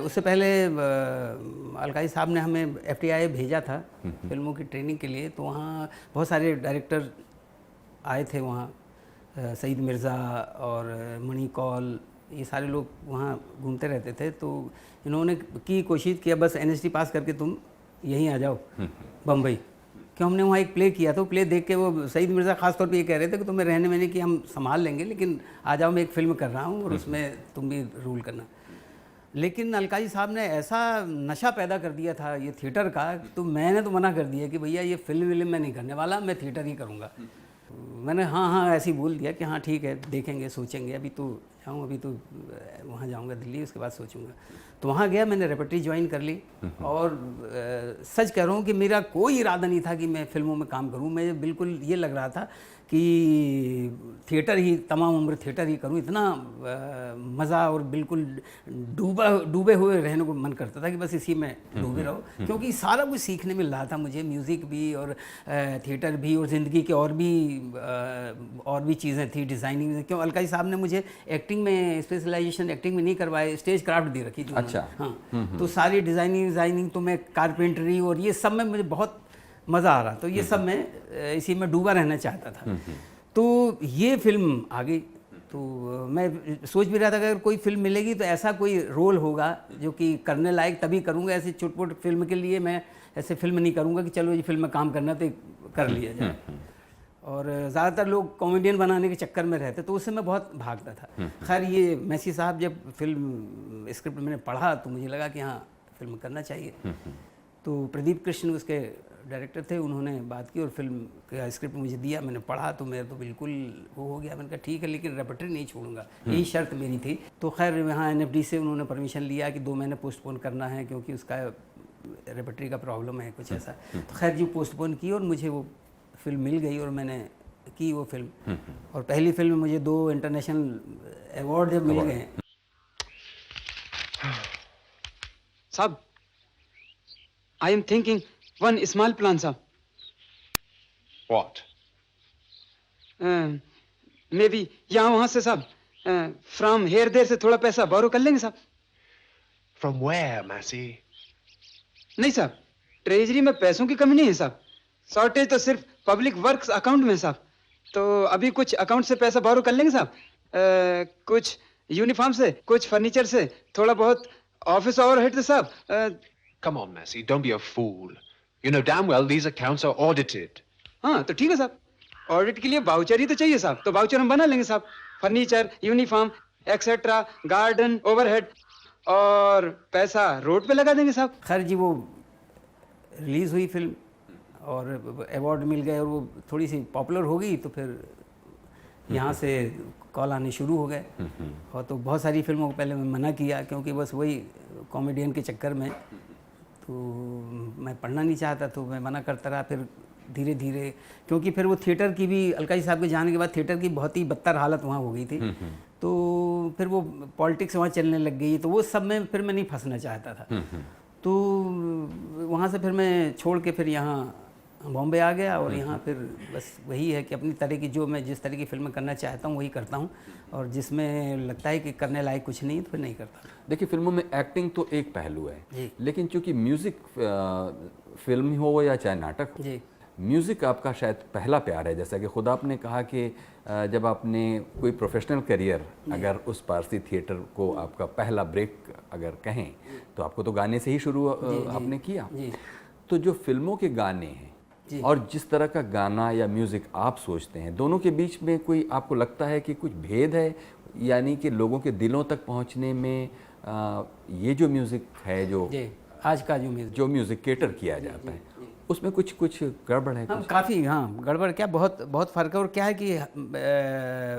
उससे पहले अलकाई साहब ने हमें FTI भेजा था फिल्मों की ट्रेनिंग के लिए, तो वहाँ बहुत सारे डायरेक्टर आए थे वहाँ, सईद मिर्ज़ा और मणि कौल, ये सारे लोग वहाँ घूमते रहते थे। तो इन्होंने की कोशिश किया बस NSD पास करके तुम यहीं आ जाओ बम्बई, क्यों हमने वहाँ एक प्ले किया था। प्ले देख के वो सईद मिर्ज़ा ख़ास तौर पे ये कह रहे थे कि तुम्हें रहने में की हम संभाल लेंगे, लेकिन आ जाओ, मैं एक फ़िल्म कर रहा हूँ और उसमें तुम भी रूल करना। लेकिन अलकाई साहब ने ऐसा नशा पैदा कर दिया था ये थिएटर का, तो मैंने तो मना कर दिया कि भैया ये फिल्म मैं नहीं करने वाला, मैं थिएटर ही करूँगा। मैंने हाँ ऐसे ही बोल दिया कि हाँ ठीक है, देखेंगे, सोचेंगे, अभी तो जाऊँ, अभी तो वहाँ जाऊँगा दिल्ली, उसके बाद सोचूंगा। तो वहाँ गया, मैंने रेपर्टरी ज्वाइन कर ली और सच कह रहा हूँ कि मेरा कोई इरादा नहीं था कि मैं फिल्मों में काम करूँ। मैं बिल्कुल ये लग रहा था कि थिएटर ही, तमाम उम्र थिएटर ही करूँ। इतना मज़ा और बिल्कुल डूबे हुए रहने को मन करता था कि बस इसी में डूबे रहो, क्योंकि सारा कुछ सीखने मिल रहा था मुझे, म्यूज़िक भी और थिएटर भी और ज़िंदगी के और भी चीज़ें थी, डिज़ाइनिंग में। क्यों अलका जी साहब ने मुझे एक्टिंग में स्पेशलाइजेशन एक्टिंग में नहीं करवाए, स्टेज क्राफ्ट दे रखी थी। अच्छा। हाँ, तो सारी डिज़ाइनिंग तो मैं कारपेंटरी और ये सब में मुझे बहुत मज़ा आ रहा, तो ये सब मैं इसी में डूबा रहना चाहता था। तो ये फिल्म आ गई, तो मैं सोच भी रहा था कि अगर कोई फिल्म मिलेगी तो ऐसा कोई रोल होगा जो कि करने लायक, तभी करूँगा। ऐसे छोट-मोट फिल्म के लिए मैं ऐसे फिल्म नहीं करूँगा कि चलो ये फिल्म में काम करना तो कर लिया जाए। और ज़्यादातर लोग कॉमेडियन बनाने के चक्कर में रहते, तो उससे मैं बहुत भागता था। खैर ये मैसी साहब जब फिल्म स्क्रिप्ट मैंने पढ़ा तो मुझे लगा कि हाँ, फिल्म करना चाहिए। तो प्रदीप कृष्ण उसके डायरेक्टर थे, उन्होंने बात की और फिल्म का स्क्रिप्ट मुझे दिया। मैंने पढ़ा तो मेरा तो बिल्कुल वो हो गया। मैंने कहा ठीक है, लेकिन रेपर्टरी नहीं छोड़ूंगा, यही शर्त मेरी थी। तो खैर यहाँ NFD से उन्होंने परमिशन लिया कि 2 महीने पोस्टपोन करना है, क्योंकि उसका रेपर्टरी का प्रॉब्लम है कुछ ऐसा। तो खैर जी पोस्टपोन की और मुझे वो फिल्म मिल गई और मैंने की वो फिल्म। और पहली फिल्म में मुझे 2 इंटरनेशनल अवार्ड जब मिल गए। साहब, I am thinking one small plan साहब। What? मे बी यहाँ वहाँ से साहब, फ्रॉम हेयर देर से थोड़ा पैसा बोरो कर लेंगे साहब। From where, Massey? नहीं साहब, ट्रेजरी में पैसों की कमी नहीं है साहब, शॉर्टेज तो सिर्फ पब्लिक वर्क्स अकाउंट में साहब। तो अभी कुछ अकाउंट से पैसा बोरो कर लेंगे साहब, कुछ यूनिफॉर्म से, कुछ फर्नीचर से, थोड़ा बहुत ऑफिस ओवरहेड से साहब। Come on, Massey, don't be a fool. You know damn well these accounts are audited. हाँ तो ठीक है साहब, ऑडिट के लिए वाउचर ही तो चाहिए साहब, तो वाउचर हम बना लेंगे साहब। Furniture, uniform etcetera, garden, overhead और पैसा रोड पे लगा देंगे साहब। खैर जी वो रिलीज़ हुई फिल्म और अवार्ड मिल गए और वो थोड़ी सी पॉपुलर हो गई, तो फिर यहाँ से कॉल आने शुरू हो गए। और तो बहुत सारी फिल्मों को पहले मैं मना किया, क्योंकि बस वही कॉमेडियन के चक्कर में तो मैं पढ़ना नहीं चाहता, तो मैं मना करता रहा। फिर धीरे धीरे, क्योंकि फिर वो थिएटर की भी, अलका जी साहब के जाने के बाद थिएटर की बहुत ही बदतर हालत वहाँ हो गई थी, तो फिर वो पॉलिटिक्स वहाँ चलने लग गई, तो वो सब में फिर मैं नहीं फंसना चाहता था। तो वहाँ से फिर मैं छोड़ के फिर यहाँ बॉम्बे आ गया और यहाँ फिर बस वही है कि अपनी तरह की, जो मैं जिस तरह की फिल्में करना चाहता हूँ वही करता हूँ, और जिसमें लगता है कि करने लायक कुछ नहीं तो फिर नहीं करता। देखिए फिल्मों में एक्टिंग तो एक पहलू है जी। लेकिन चूंकि म्यूज़िक फिल्म हो या चाहे नाटक हो, जी। म्यूज़िक आपका शायद पहला प्यार है। जैसा कि खुद आपने कहा कि जब आपने कोई प्रोफेशनल करियर, अगर उस पारसी थिएटर को आपका पहला ब्रेक अगर कहें, तो आपको तो गाने से ही शुरू आपने किया। जी। तो जो फिल्मों के गाने हैं और जिस तरह का गाना या म्यूज़िक आप सोचते हैं, दोनों के बीच में कोई आपको लगता है कि कुछ भेद है, यानी कि लोगों के दिलों तक पहुंचने में ये जो म्यूज़िक है, जो आज का जो म्यूज़िक केटर किया जाता है, उसमें कुछ गड़बड़ है? हाँ, काफ़ी, हाँ गड़बड़ क्या, बहुत फ़र्क है। और क्या है कि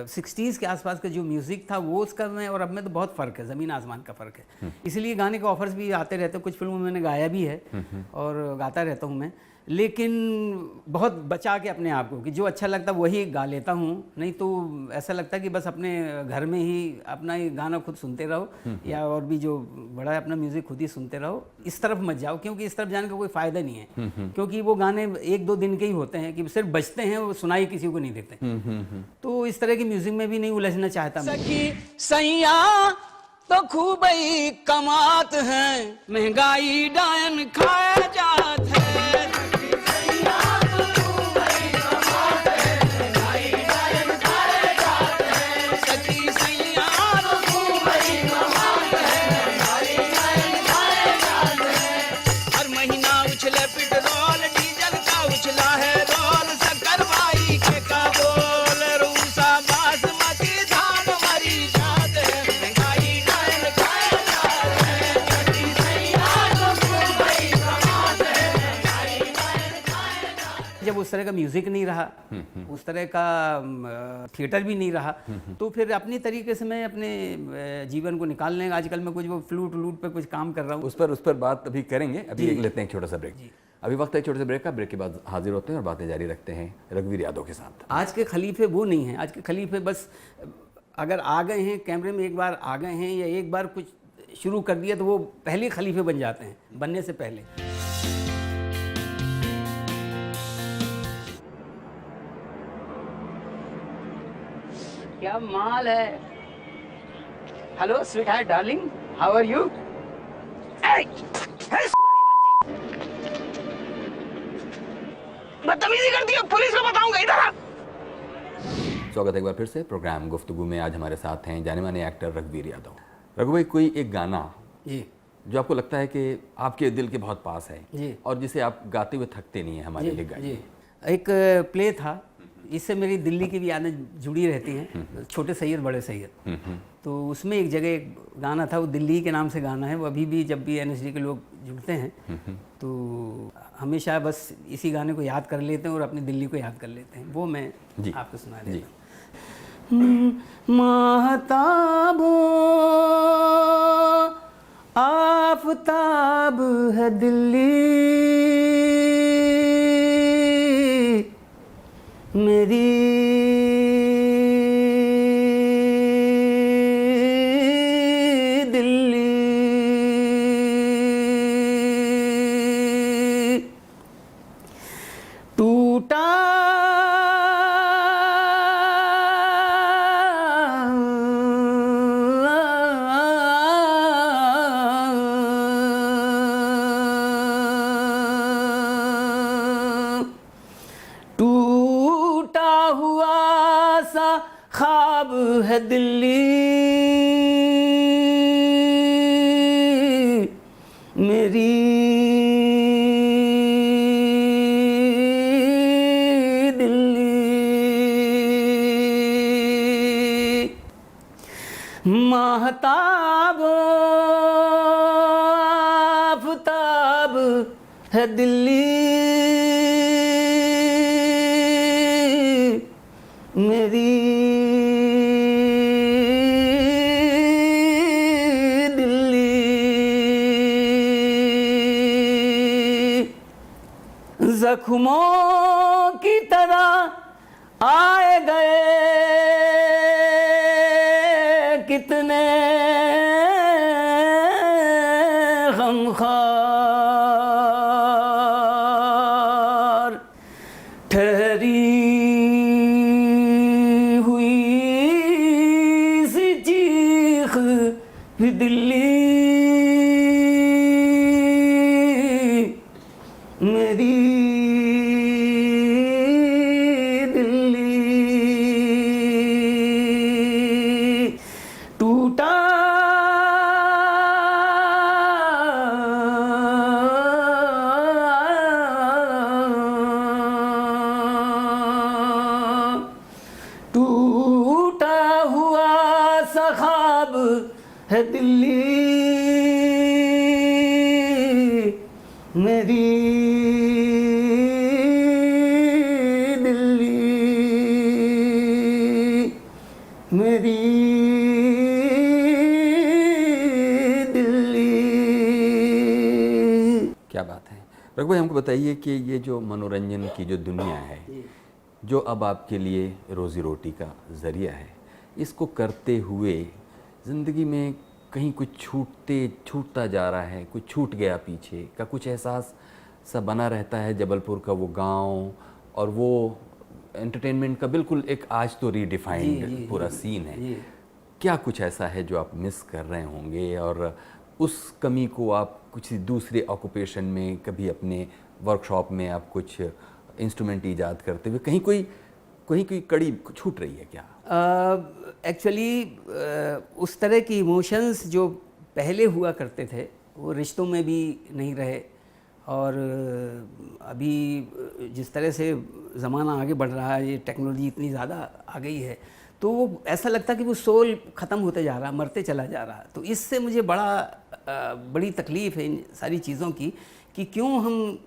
60s के आसपास का जो म्यूज़िक था वो उसका में और अब में तो बहुत फ़र्क है, ज़मीन आसमान का फ़र्क है। इसलिए गाने के ऑफर्स भी आते रहते हैं, कुछ फिल्मों में मैंने गाया भी है और गाता रहता हूँ मैं, लेकिन बहुत बचा के अपने आप को, कि जो अच्छा लगता वही गा लेता हूँ। नहीं तो ऐसा लगता है कि बस अपने घर में ही अपना ही गाना खुद सुनते रहो, या और भी जो बड़ा है अपना म्यूज़िक खुद ही सुनते रहो। इस तरफ मत जाओ, क्योंकि इस तरफ जाने का कोई फ़ायदा नहीं है, क्योंकि वो गाने 1-2 दिन के ही होते हैं कि सिर्फ बजते हैं, वो सुनाई किसी को नहीं देते। तो इस तरह की म्यूज़िक में भी नहीं उलझना चाहता मैं। सैया तो खूब ही कमात है, महंगाई डायन खाया जात है। तरह का म्यूज़िक नहीं रहा, उस तरह का थिएटर भी नहीं रहा, तो फिर अपनी तरीके से मैं अपने जीवन को निकालने आजकल मैं कुछ वो फ्लूट व्लूट पे कुछ काम कर रहा हूँ। उस पर बात अभी करेंगे, अभी लेते हैं एक छोटा सा ब्रेक। अभी वक्त है छोटे से ब्रेक का, ब्रेक के बाद हाजिर होते हैं और बातें जारी रखते हैं रघुवीर यादव के साथ। आज के खलीफे वो नहीं हैं, आज के खलीफे बस अगर आ गए हैं कैमरे में, एक बार आ गए हैं या एक बार कुछ शुरू कर दिया तो वो पहले खलीफे बन जाते हैं, बनने से पहले। क्या माल है। Hello sweetheart darling, how are you? बदतमीजी करती है, पुलिस को बताऊंगा, इधर आ। स्वागत है एक बार फिर से प्रोग्राम गुफ्तगू में। आज हमारे साथ हैं जाने माने एक्टर रघुवीर यादव। रघु भाई, कोई एक गाना जी जो आपको लगता है कि आपके दिल के बहुत पास है जी, और जिसे आप गाते हुए थकते नहीं हैं, हमारे लिए जी, गाइए। एक प्ले था, इससे मेरी दिल्ली की भी यादें जुड़ी रहती हैं, छोटे सैयद बड़े सैयद। तो उसमें एक जगह एक गाना था, वो दिल्ली के नाम से गाना है, वो अभी भी जब भी NSD के लोग जुड़ते हैं तो हमेशा बस इसी गाने को याद कर लेते हैं और अपनी दिल्ली को याद कर लेते हैं। वो मैं आपको सुना देता हूँ। महताबो आफताब है दिल्ली मेरी, दिल्ली टूटा हुआ सा ख्वाब है दिल्ली मेरी, दिल्ली महताब आफताब है दिल्ली मेरी, दिल्ली जख्मों की तरह आए गए कितने गमखार, ठहरी दिल्ली मेरी, दिल्ली टूटा टूटा हुआ सा ख्वाब है दिल्ली मेरी, दिल्ली मेरी, दिल्ली। क्या बात है रघु भाई, हमको बताइए कि ये जो मनोरंजन की जो दुनिया है, जो अब आपके लिए रोज़ी रोटी का ज़रिया है, इसको करते हुए ज़िंदगी में कहीं कुछ छूटता जा रहा है, कुछ छूट गया पीछे का, कुछ एहसास सा बना रहता है जबलपुर का वो गांव और वो एंटरटेनमेंट का बिल्कुल एक आज तो रीडिफाइंड पूरा सीन है। क्या कुछ ऐसा है जो आप मिस कर रहे होंगे और उस कमी को आप कुछ दूसरे ऑक्यूपेशन में, कभी अपने वर्कशॉप में आप कुछ इंस्ट्रूमेंट ईजाद करते हुए कहीं कोई कड़ी छूट रही है क्या? एक्चुअली उस तरह की इमोशंस जो पहले हुआ करते थे वो रिश्तों में भी नहीं रहे, और अभी जिस तरह से ज़माना आगे बढ़ रहा है, ये टेक्नोलॉजी इतनी ज़्यादा आ गई है, तो वो ऐसा लगता कि वो सोल ख़त्म होते जा रहा, मरते चला जा रहा। तो इससे मुझे बड़ी तकलीफ़ है इन सारी चीज़ों की कि क्यों हम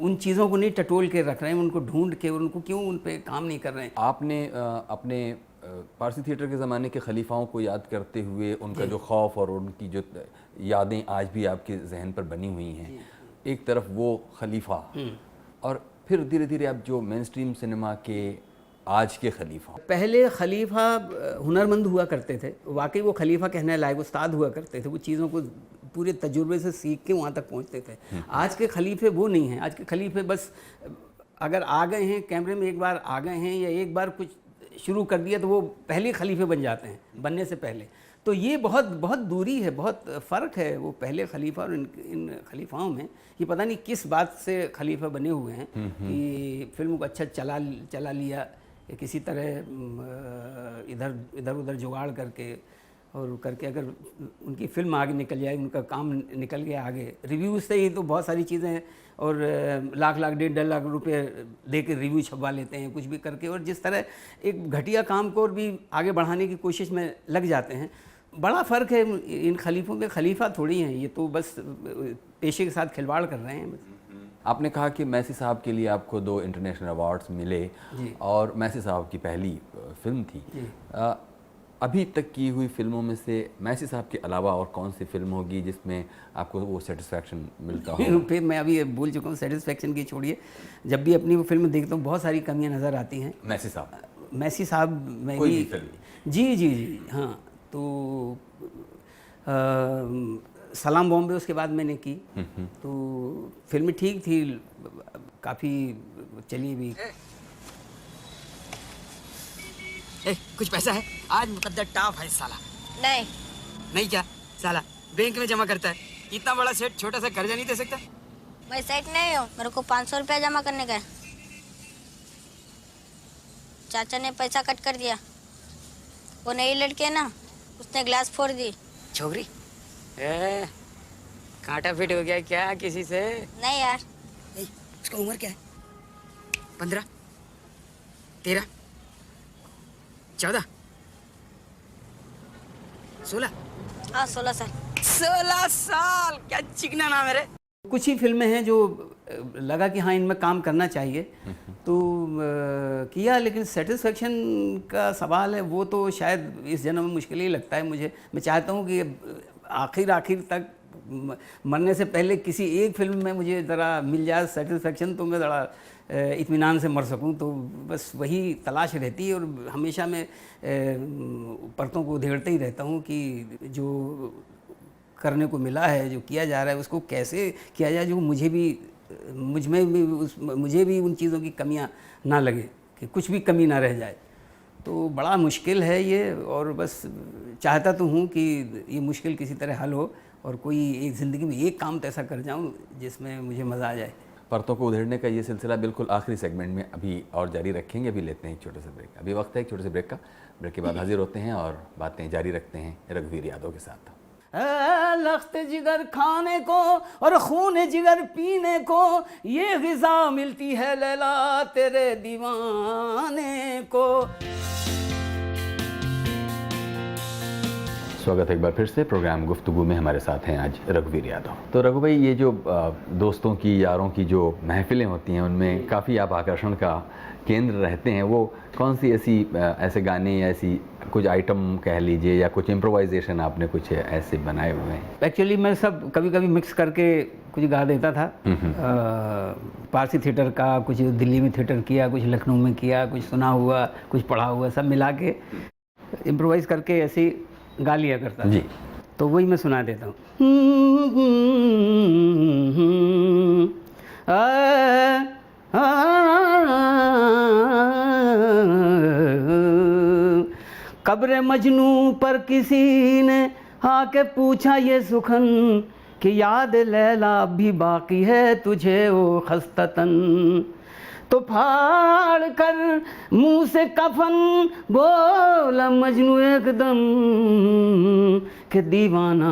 उन चीज़ों को नहीं टटोल के रख रहे हैं, उनको ढूंढ के, उनको क्यों उन पे काम नहीं कर रहे हैं। आपने अपने पारसी थिएटर के ज़माने के खलीफाओं को याद करते हुए उनका जो खौफ और उनकी जो यादें आज भी आपके जहन पर बनी हुई हैं, एक तरफ वो खलीफा और फिर धीरे धीरे आप जो मेन स्ट्रीम सिनेमा के आज के खलीफा। पहले खलीफा हुनरमंद हुआ करते थे, वाकई वो खलीफा कहने लायक उस्ताद हुआ करते थे, वो चीज़ों को पूरे तजुर्बे से सीख के वहाँ तक पहुँचते थे। आज के खलीफे वो नहीं हैं। आज के खलीफे बस अगर आ गए हैं कैमरे में, एक बार आ गए हैं या एक बार कुछ शुरू कर दिया तो वो पहले खलीफे बन जाते हैं बनने से पहले। तो ये बहुत बहुत दूरी है, बहुत फ़र्क है वो पहले खलीफा और इन खलीफाओं में। ये पता नहीं किस बात से खलीफा बने हुए हैं कि फिल्म को अच्छा चला लिया या किसी तरह इधर उधर जुगाड़ करके अगर उनकी फिल्म आगे निकल जाए, उनका काम निकल गया आगे, रिव्यूज़ से ही तो बहुत सारी चीज़ें, और लाख 1.5 लाख रुपए दे के रिव्यू छपवा लेते हैं कुछ भी करके, और जिस तरह एक घटिया काम को और भी आगे बढ़ाने की कोशिश में लग जाते हैं। बड़ा फ़र्क है इन खलीफों के। खलीफा थोड़ी हैं ये, तो बस पेशे के साथ खिलवाड़ कर रहे हैं। आपने कहा कि मैसी साहब के लिए आपको 2 इंटरनेशनल अवार्ड्स मिले और मैसी साहब की पहली फिल्म थी। अभी तक की हुई फिल्मों में से मैसी साहब के अलावा और कौन सी फिल्म होगी जिसमें आपको वो सेटिस्फैक्शन मिलता हो? फिर मैं अभी बोल चुका हूँ, सेटिस्फैक्शन की छोड़िए, जब भी अपनी वो फिल्म देखता हूँ बहुत सारी कमियाँ नज़र आती हैं। मैसी साहब में भी जी हाँ। तो सलाम बॉम्बे उसके बाद मैंने की, तो फिल्म ठीक थी, काफ़ी चली भी। कुछ पैसा है? आज मुकद्दर टॉप है साला। नहीं क्या साला बैंक में जमा करता है? इतना बड़ा सेठ छोटा सा कर्जा नहीं दे सकता? मैं सेठ नहीं हूँ, मेरे को 500 रुपया जमा करने का है। चाचा ने पैसा कट कर दिया। वो नई लड़की है ना, उसने ग्लास फोड़ दी। छोकरी कांटा फिट हो गया क्या किसी से? नहीं यार। उसका उम्र क्या है? 15, 13, 14, 16? हाँ 16 साल। 16 साल, क्या चिकना नाम है रे। कुछ ही फिल्में हैं जो लगा कि हाँ इनमें काम करना चाहिए, तो किया, लेकिन सेटिस्फेक्शन का सवाल है वो तो शायद इस जन्म में मुश्किल ही लगता है मुझे। मैं चाहता हूँ कि आखिर तक मरने से पहले किसी एक फिल्म में मुझे ज़रा मिल जाए सेटिस्फेक्शन, तो मैं ज़रा इत्मीनान से मर सकूं। तो बस वही तलाश रहती है, और हमेशा मैं परतों को उधेड़ते ही रहता हूं कि जो करने को मिला है, जो किया जा रहा है, उसको कैसे किया जाए जो मुझे भी उन चीज़ों की कमियां ना लगे, कि कुछ भी कमी ना रह जाए। तो बड़ा मुश्किल है ये, और बस चाहता तो हूँ कि ये मुश्किल किसी तरह हल हो और कोई एक ज़िंदगी में एक काम तो ऐसा कर जाऊँ जिसमें मुझे मज़ा आ जाए। परतों को उधेड़ने का ये सिलसिला बिल्कुल आखिरी सेगमेंट में अभी और जारी रखेंगे। अभी लेते हैं एक छोटे से ब्रेक। अभी वक्त है एक छोटे से ब्रेक का। ब्रेक के बाद हाजिर होते हैं और बातें जारी रखते हैं रघुवीर यादव के साथ। लख्त जिगर खाने को और खून जिगर पीने को, ये ग़िज़ा मिलती है लैला तेरे दीवाने को। स्वागत है एक बार फिर से प्रोग्राम गुफ्तगू में। हमारे साथ हैं आज रघुवीर यादव। तो रघु भाई, ये जो दोस्तों की यारों की जो महफिलें होती हैं उनमें काफ़ी आप आकर्षण का केंद्र रहते हैं। वो कौन सी ऐसे गाने या ऐसी कुछ आइटम कह लीजिए या कुछ इम्प्रोवाइजेशन आपने कुछ ऐसे बनाए हुए हैं? एक्चुअली मैं सब कभी मिक्स करके कुछ गा देता था। पारसी थिएटर का कुछ दिल्ली में थिएटर किया, कुछ लखनऊ में किया, कुछ सुना हुआ, कुछ पढ़ा हुआ, सब मिला के इम्प्रोवाइज़ करके ऐसे गा लिया करता जी। तो वही मैं सुना देता हूँ। कब्र मजनू पर किसी ने आके पूछा ये सुखन कि याद लैला भी बाकी है तुझे ओ खस्ततन। तो फाड़ कर मुंह से कफन बोला मजनू एकदम कि दीवाना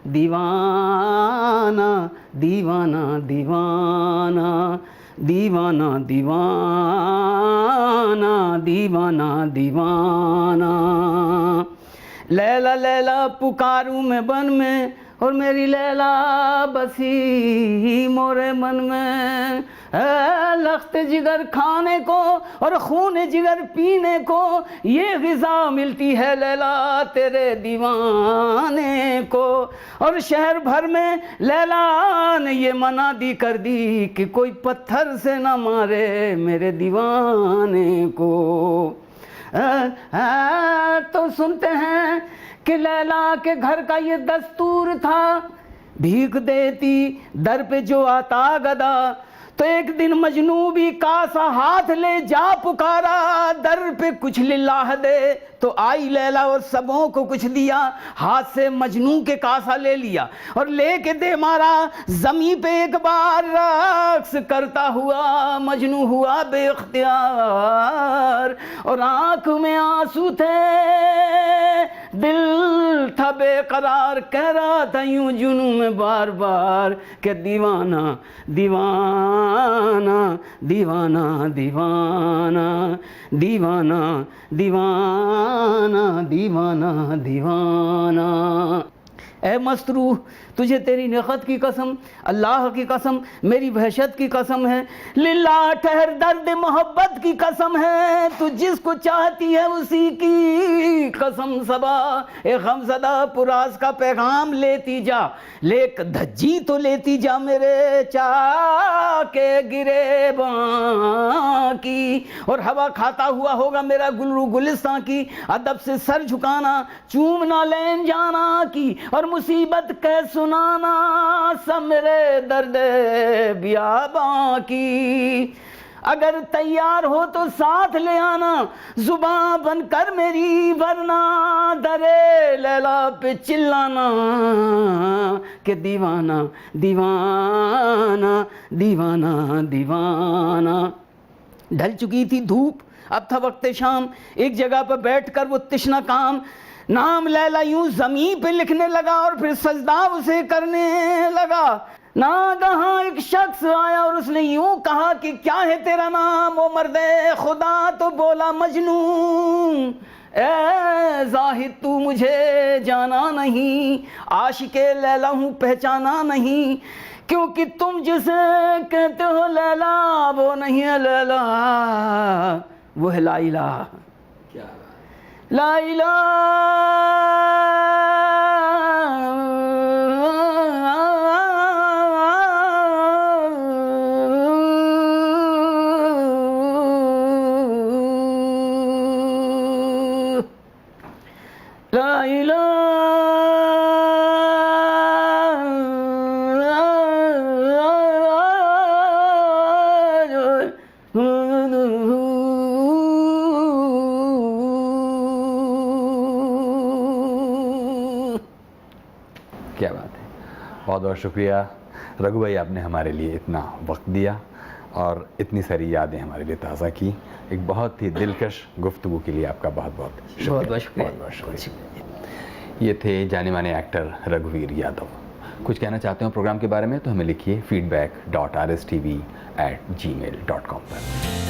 दीवाना दीवाना दीवाना दीवाना दीवाना दीवाना दीवाना। लैला लैला पुकारूं मैं बन में और मेरी लैला बसी मोरे मन में, लख्त जिगर खाने को और खून जिगर पीने को, ये ग़िज़ा मिलती है लैला तेरे दीवाने को। और शहर भर में लैला ने ये मना दी कर दी कि कोई पत्थर से ना मारे मेरे दीवाने को। तो सुनते हैं कि लैला के घर का ये दस्तूर था, भीख देती दर पे जो आता गदा। तो एक दिन मजनू भी कासा हाथ ले जा पुकारा, दर पे कुछ लिल्लाह दे। तो आई लैला और सबों को कुछ दिया, हाथ से मजनू के कासा ले लिया और लेके दे मारा जमी पे एक बार। रक्स करता हुआ मजनू हुआ बेख्तियार और आंख में आंसू थे, दिल था बेकरार, कह रहा था यूं जुनू में बार बार कि दीवाना दीवाना दीवाना दीवाना दीवाना दीवाना दीवाना दीवाना। ए मस्तरू, तुझे तेरी निखत की कसम, अल्लाह की कसम, मेरी वहशत की कसम है, लिल्लाह ठहर दर्द मोहब्बत की कसम है, तू जिसको चाहती है उसी की कसम सबा। ए गमज़दा पुरास का पैगाम लेती जा, लेक धज्जी तो लेती जा मेरे चाके गिरे की। और हवा खाता हुआ होगा मेरा गुलरू गुलिस्तां की, अदब से सर झुकाना, चूमना लेन जाना की, और मुसीबत कह सुनाना सब मेरे दर्द बियाबां की। अगर तैयार हो तो साथ ले आना जुबान बनकर मेरी, वरना दरे लैला पे चिल्लाना कि दीवाना दीवाना दीवाना दीवाना। ढल चुकी थी धूप, अब था वक्त शाम। एक जगह पर बैठकर वो तिश्ना काम नाम लैला यूं ज़मीन पे लिखने लगा और फिर सजदा उसे करने लगा। नागहां एक शख्स आया और उसने यूं कहा कि क्या है तेरा नाम ओ मर्दे खुदा। तो बोला मजनू, ए जाहिद तू मुझे जाना नहीं, आशिके लैला हूँ पहचाना नहीं, क्योंकि तुम जिसे कहते हो लैला वो नहीं है लैला, वो है ला इलाहा। क्या ला इलाहा ला क्या बात है, बहुत बहुत शुक्रिया रघु भाई, आपने हमारे लिए इतना वक्त दिया और इतनी सारी यादें हमारे लिए ताज़ा की। एक बहुत ही दिलकश गुफ्तगू के लिए आपका बहुत बहुत शुक्रिया। बहुत बहुत शुक्रिया। ये थे जाने माने एक्टर रघुवीर यादव। कुछ कहना चाहते हो प्रोग्राम के बारे में तो हमें लिखिए feedback.rstv@gmail.com पर।